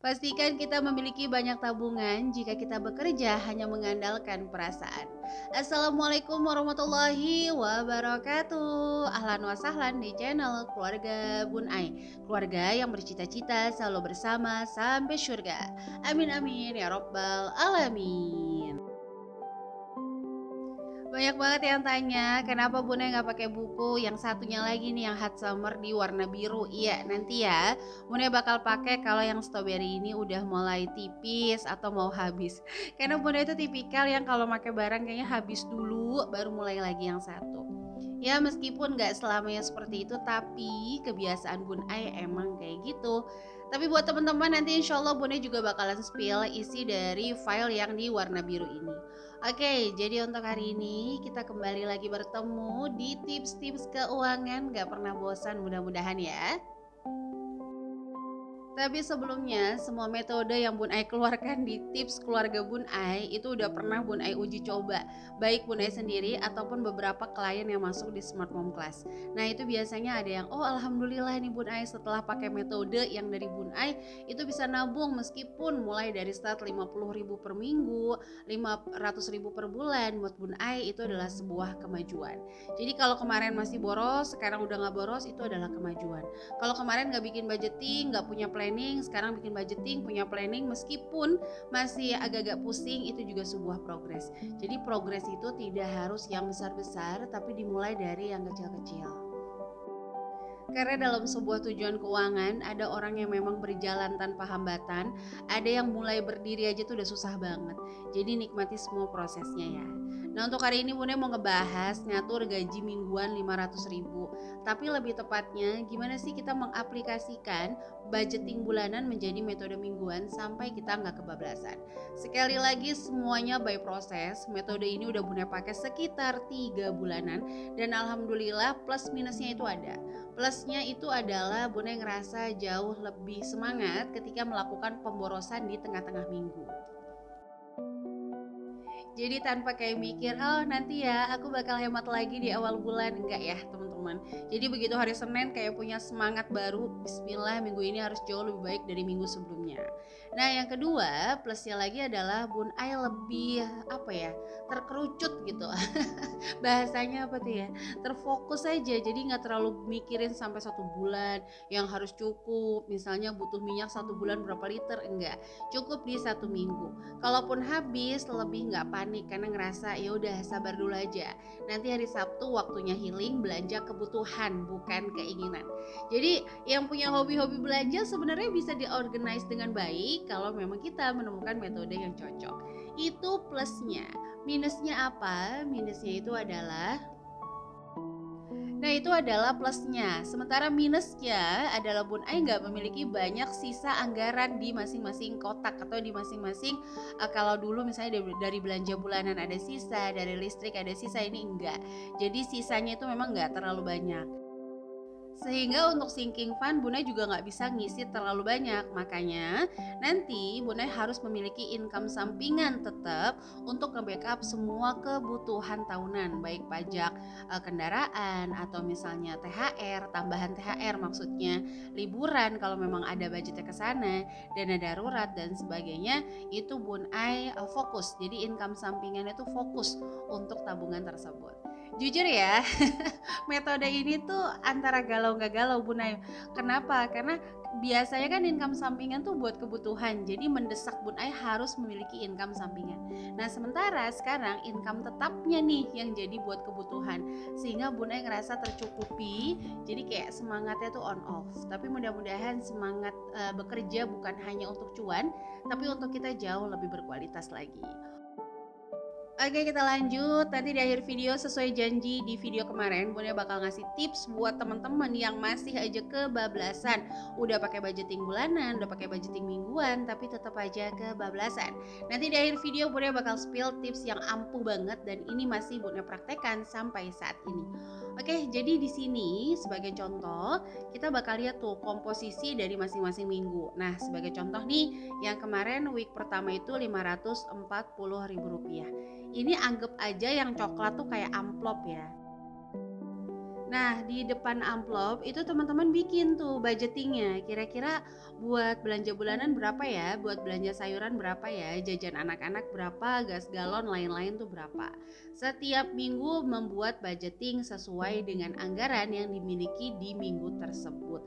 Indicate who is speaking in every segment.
Speaker 1: Pastikan kita memiliki banyak tabungan jika kita bekerja hanya mengandalkan perasaan. Assalamualaikum warahmatullahi wabarakatuh. Ahlan wa sahlan di channel Keluarga Bun Ai. Keluarga yang bercita-cita selalu bersama sampai surga. Amin amin ya robbal alamin. Banyak banget yang tanya, kenapa Bunda nggak pakai buku yang satunya lagi nih yang hot summer di warna biru. Iya, nanti ya Bunda bakal pakai kalau yang strawberry ini udah mulai tipis atau mau habis. Karena Bunda itu tipikal yang kalau pakai barang kayaknya habis dulu baru mulai lagi yang satu. Ya meskipun nggak selamanya seperti itu, tapi kebiasaan Bun Ai emang kayak gitu. Tapi buat teman-teman nanti insya Allah Bunda juga bakalan spill isi dari file yang di warna biru ini. Oke, jadi untuk hari ini kita kembali lagi bertemu di tips-tips keuangan. Gak pernah bosan mudah-mudahan ya. Tapi sebelumnya, semua metode yang Bun Ai keluarkan di tips keluarga Bun Ai itu udah pernah Bun Ai uji coba, baik Bun Ai sendiri ataupun beberapa klien yang masuk di Smart Mom Class. Nah itu biasanya ada yang, oh alhamdulillah nih Bun Ai setelah pakai metode yang dari Bun Ai itu bisa nabung meskipun mulai dari start 50.000 per minggu, 500.000 per bulan. Buat Bun Ai itu adalah sebuah kemajuan. Jadi kalau kemarin masih boros, sekarang udah nggak boros, itu adalah kemajuan. Kalau kemarin nggak bikin budgeting, nggak punya planning, sekarang bikin budgeting, punya planning, meskipun masih agak-agak pusing, itu juga sebuah progres. Jadi progres itu tidak harus yang besar-besar, tapi dimulai dari yang kecil-kecil. Karena dalam sebuah tujuan keuangan ada orang yang memang berjalan tanpa hambatan, ada yang mulai berdiri aja tuh udah susah banget. Jadi nikmati semua prosesnya ya. Nah untuk hari ini Bunda mau ngebahas ngatur gaji mingguan 500.000. Tapi lebih tepatnya gimana sih kita mengaplikasikan budgeting bulanan menjadi metode mingguan sampai kita nggak kebablasan. Sekali lagi semuanya by proses. Metode ini udah Bunda pakai sekitar 3 bulanan dan alhamdulillah plus minusnya itu ada. Plusnya itu adalah Bunda ngerasa jauh lebih semangat ketika melakukan pemborosan di tengah-tengah minggu. Jadi tanpa kayak mikir, oh nanti ya aku bakal hemat lagi di awal bulan. Enggak ya teman-teman. Jadi begitu hari Senin kayak punya semangat baru, bismillah minggu ini harus jauh lebih baik dari minggu sebelumnya. Nah yang kedua plusnya lagi adalah Bun Ai lebih apa ya, terkerucut gitu. Bahasanya apa tuh ya, terfokus aja, jadi nggak terlalu mikirin sampai 1 bulan yang harus cukup, misalnya butuh minyak 1 bulan berapa liter, enggak, cukup di 1 minggu. Kalaupun habis lebih nggak panik karena ngerasa ya udah sabar dulu aja, nanti hari Sabtu waktunya healing, belanja kebutuhan bukan keinginan. Jadi yang punya hobi-hobi belanja sebenarnya bisa diorganize dengan baik kalau memang kita menemukan metode yang cocok. Itu plusnya. Minusnya apa? Minusnya itu adalah itu adalah plusnya. Sementara minusnya adalah Bun Ai nggak memiliki banyak sisa anggaran di masing-masing kotak atau di masing-masing kalau dulu misalnya dari belanja bulanan ada sisa, dari listrik ada sisa, ini enggak. Jadi sisanya itu memang nggak terlalu banyak. Sehingga untuk sinking fund Bunda juga nggak bisa ngisi terlalu banyak. Makanya nanti Bunda harus memiliki income sampingan tetap untuk nge-backup semua kebutuhan tahunan, baik pajak kendaraan atau misalnya THR, tambahan THR maksudnya, liburan kalau memang ada budgetnya ke sana, dana darurat dan sebagainya. Itu Bun Ai fokus. Jadi income sampingan itu fokus untuk tabungan tersebut. Jujur ya, metode ini tuh antara galau nggak galau Bun Ayu. Kenapa? Karena biasanya kan income sampingan tuh buat kebutuhan, jadi mendesak Bun Ay harus memiliki income sampingan. Nah sementara sekarang income tetapnya nih yang jadi buat kebutuhan, sehingga Bun Ay ngerasa tercukupi, jadi kayak semangatnya tuh on off. Tapi mudah-mudahan semangat bekerja bukan hanya untuk cuan, tapi untuk kita jauh lebih berkualitas lagi. Oke kita lanjut, nanti di akhir video sesuai janji di video kemarin Bunda bakal ngasih tips buat teman-teman yang masih aja kebablasan. Udah pakai budgeting bulanan, udah pakai budgeting mingguan tapi tetap aja kebablasan. Nanti di akhir video Bunda bakal spill tips yang ampuh banget dan ini masih Bunda praktekkan sampai saat ini. Oke, jadi di sini sebagai contoh kita bakal lihat tuh komposisi dari masing-masing minggu. Nah, sebagai contoh nih, yang kemarin week pertama itu Rp540.000. Ini anggap aja yang coklat tuh kayak amplop ya. Nah, di depan amplop itu teman-teman bikin tuh budgetingnya. Kira-kira buat belanja bulanan berapa ya? Buat belanja sayuran berapa ya? Jajan anak-anak berapa? Gas galon lain-lain tuh berapa? Setiap minggu membuat budgeting sesuai dengan anggaran yang dimiliki di minggu tersebut.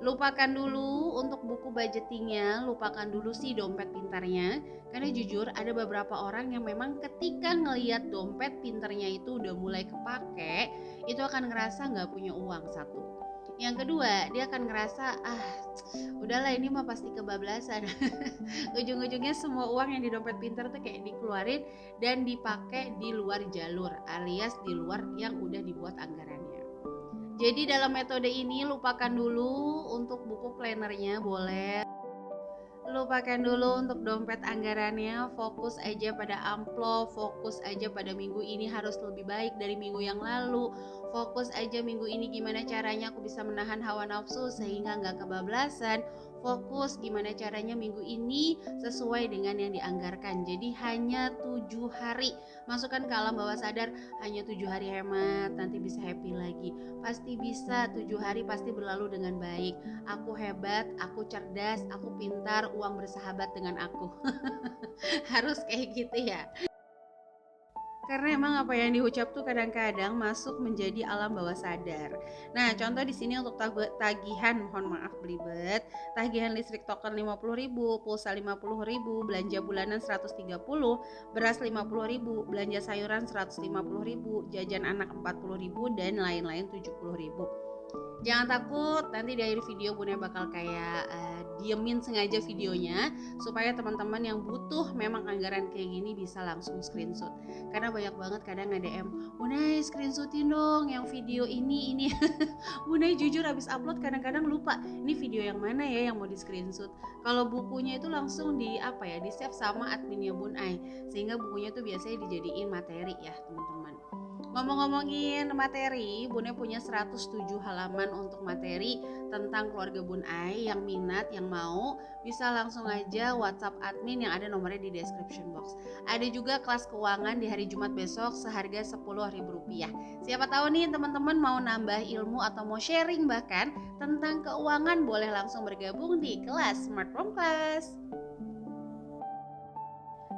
Speaker 1: Lupakan dulu untuk buku budgetingnya, lupakan dulu sih dompet pintarnya. Karena jujur ada beberapa orang yang memang ketika ngeliat dompet pintarnya itu udah mulai kepake, itu akan ngerasa nggak punya uang satu. Yang kedua, dia akan ngerasa udahlah ini mah pasti kebablasan. Ujung-ujungnya semua uang yang di dompet pintar tuh kayak dikeluarin dan dipakai di luar jalur alias di luar yang udah dibuat anggarannya. Jadi dalam metode ini lupakan dulu untuk buku plannernya, boleh lupakan dulu untuk dompet anggarannya, fokus aja pada amplop, fokus aja pada minggu ini harus lebih baik dari minggu yang lalu, fokus aja minggu ini gimana caranya aku bisa menahan hawa nafsu sehingga nggak kebablasan, fokus gimana caranya minggu ini sesuai dengan yang dianggarkan. Jadi hanya 7 hari, masukkan ke alam bawah sadar, hanya 7 hari hemat, nanti bisa happy lagi. Pasti bisa, 7 hari pasti berlalu dengan baik. Aku hebat, aku cerdas, aku pintar, uang bersahabat dengan aku. Harus kayak gitu ya. Karena emang apa yang diucap tuh kadang-kadang masuk menjadi alam bawah sadar. Nah, contoh di sini untuk tagihan, mohon maaf belibet, tagihan listrik token 50.000, pulsa 50.000, belanja bulanan 130, beras 50.000, belanja sayuran 150.000, jajan anak 40.000 dan lain-lain 70.000. Jangan takut, nanti di akhir video Bunda bakal kayak diemin sengaja videonya supaya teman-teman yang butuh memang anggaran kayak gini bisa langsung screenshot. Karena banyak banget kadang nge-DM, Bunda screenshotin dong yang video ini. Bunda jujur habis upload kadang-kadang lupa, ini video yang mana ya yang mau di screenshot. Kalau bukunya itu langsung di di save sama adminnya Bunai, sehingga bukunya tuh biasanya dijadiin materi ya teman-teman. Ngomong-ngomongin materi, Bunda punya 107 halaman untuk materi tentang keluarga Bun Ai. Yang minat, yang mau, bisa langsung aja WhatsApp admin yang ada nomornya di description box. Ada juga kelas keuangan di hari Jumat besok seharga Rp10.000. Siapa tahu nih teman-teman mau nambah ilmu atau mau sharing bahkan tentang keuangan, boleh langsung bergabung di kelas Smart Home Class.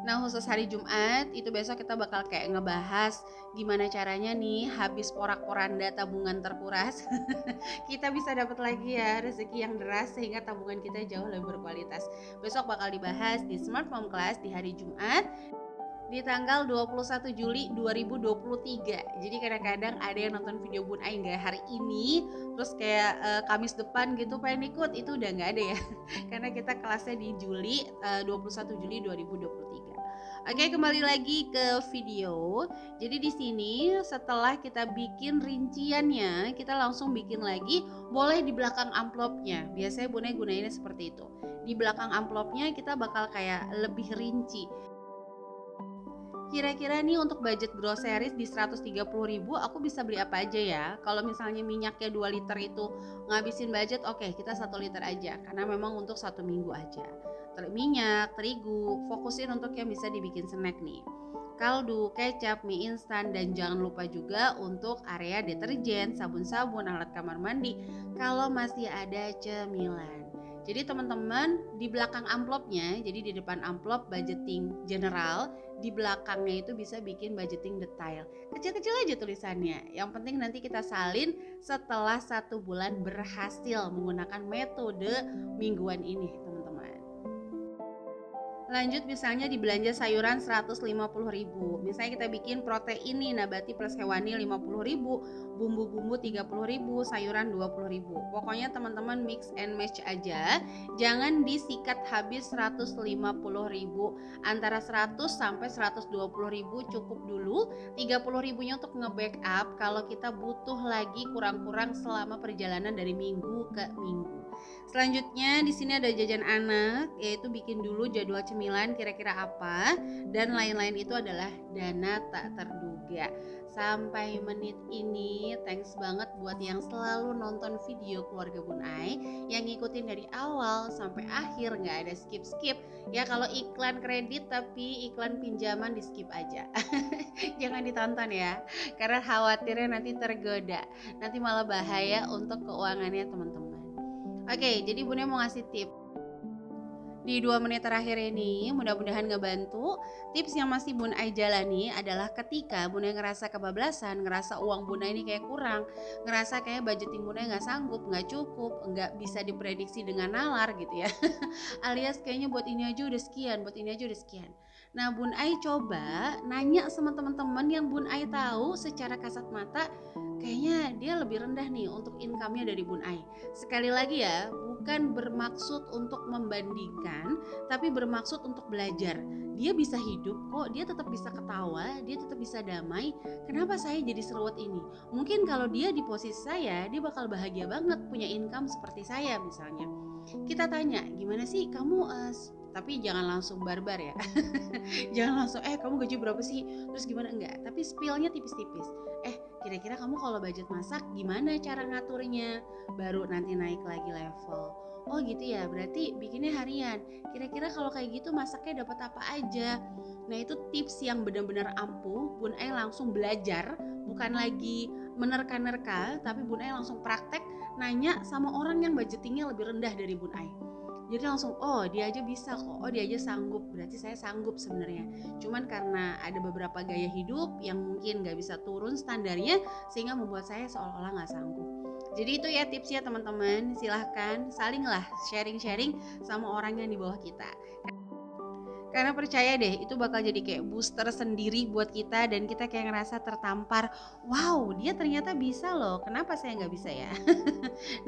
Speaker 1: Nah, khusus hari Jumat itu besok kita bakal kayak ngebahas gimana caranya nih habis porak-poranda tabungan terkuras kita bisa dapat lagi ya rezeki yang deras sehingga tabungan kita jauh lebih berkualitas. Besok bakal dibahas di Smart Home Class di hari Jumat di tanggal 21 Juli 2023. Jadi kadang-kadang ada yang nonton video Bun Ai nggak hari ini, terus kayak Kamis depan gitu pengen ikut, itu udah nggak ada ya. Karena kita kelasnya di 21 Juli 2023. Oke, kembali lagi ke video. Jadi di sini setelah kita bikin rinciannya, kita langsung bikin lagi, boleh di belakang amplopnya. Biasanya Bun Ai gunainnya seperti itu. Di belakang amplopnya kita bakal kayak lebih rinci. Kira-kira nih untuk budget groceries di 130.000 aku bisa beli apa aja ya? Kalau misalnya minyaknya 2 liter itu ngabisin budget, oke, kita 1 liter aja karena memang untuk 1 minggu aja. Minyak, terigu, fokusin untuk yang bisa dibikin snack nih. Kaldu, kecap, mie instan, dan jangan lupa juga untuk area deterjen, sabun-sabun, alat kamar mandi kalau masih ada cemilan. Jadi teman-teman di belakang amplopnya, jadi di depan amplop budgeting general, di belakangnya itu bisa bikin budgeting detail. Kecil-kecil aja tulisannya. Yang penting nanti kita salin setelah 1 bulan berhasil menggunakan metode mingguan ini, teman-teman. Lanjut misalnya di belanja sayuran 150.000. Misalnya kita bikin protein nih nabati plus hewani 50.000, bumbu-bumbu 30.000, sayuran 20.000. Pokoknya teman-teman mix and match aja. Jangan disikat habis 150.000. Antara 100 sampai 120.000 cukup dulu. 30.000-nya untuk nge-backup kalau kita butuh lagi kurang-kurang selama perjalanan dari minggu ke minggu. Selanjutnya di sini ada jajan anak, yaitu bikin dulu jadwal cemilan kira-kira apa, dan lain-lain itu adalah dana tak terduga. Sampai menit ini, thanks banget buat yang selalu nonton video keluarga Bun Ai, yang ngikutin dari awal sampai akhir, nggak ada skip-skip. Ya kalau iklan kredit tapi iklan pinjaman di skip aja. Jangan ditonton ya, karena khawatirnya nanti tergoda. Nanti malah bahaya untuk keuangannya teman-teman. Oke, jadi Bunda mau ngasih tips di 2 menit terakhir ini, mudah-mudahan ngebantu. Tips yang masih Bun Ai jalani adalah ketika Bun Ai ngerasa kebablasan, ngerasa uang Bun Ai ini kayak kurang, ngerasa kayak budgeting Bun Ai nggak sanggup, nggak cukup, nggak bisa diprediksi dengan nalar gitu ya. Alias kayaknya buat ini aja udah sekian, buat ini aja udah sekian. Nah, Bun Ai coba nanya sama teman-teman yang Bun Ai tahu secara kasat mata, kayaknya dia lebih rendah nih untuk income-nya dari Bun Ai. Sekali lagi ya, bukan bermaksud untuk membandingkan, tapi bermaksud untuk belajar. Dia bisa hidup kok, dia tetap bisa ketawa, dia tetap bisa damai. Kenapa saya jadi seruat ini? Mungkin kalau dia di posisi saya, dia bakal bahagia banget punya income seperti saya misalnya. Kita tanya, gimana sih kamu tapi jangan langsung barbar ya. Jangan langsung kamu gaji berapa sih, terus gimana, enggak, tapi spillnya tipis-tipis. Kira-kira kamu kalau budget masak gimana cara ngaturnya, baru nanti naik lagi level. Oh gitu ya, berarti bikinnya harian. Kira-kira kalau kayak gitu masaknya dapat apa aja. Nah itu tips yang benar-benar ampuh. Bun Ai langsung belajar, bukan lagi menerka-nerka, tapi Bun Ai langsung praktek, nanya sama orang yang budgetingnya lebih rendah dari Bun Ai. Jadi langsung, oh dia aja bisa kok, oh dia aja sanggup, berarti saya sanggup sebenarnya. Cuman karena ada beberapa gaya hidup yang mungkin gak bisa turun standarnya, sehingga membuat saya seolah-olah gak sanggup. Jadi itu ya tipsnya teman-teman, silahkan salinglah sharing-sharing sama orang yang di bawah kita. Karena percaya deh, itu bakal jadi kayak booster sendiri buat kita, dan kita kayak ngerasa tertampar, wow dia ternyata bisa loh, kenapa saya nggak bisa ya.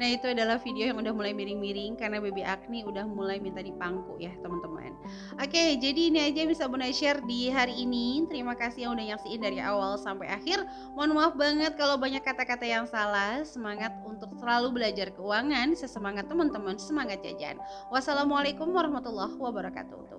Speaker 1: Nah itu adalah video yang udah mulai miring-miring karena baby Agni udah mulai minta dipangku ya teman-teman. Oke, jadi ini aja yang bisa Bunda share di hari ini. Terima kasih yang udah nyaksiin dari awal sampai akhir. Mohon maaf banget kalau banyak kata-kata yang salah. Semangat untuk selalu belajar keuangan, sesemangat teman-teman, semangat jajan. Wassalamualaikum warahmatullahi wabarakatuh.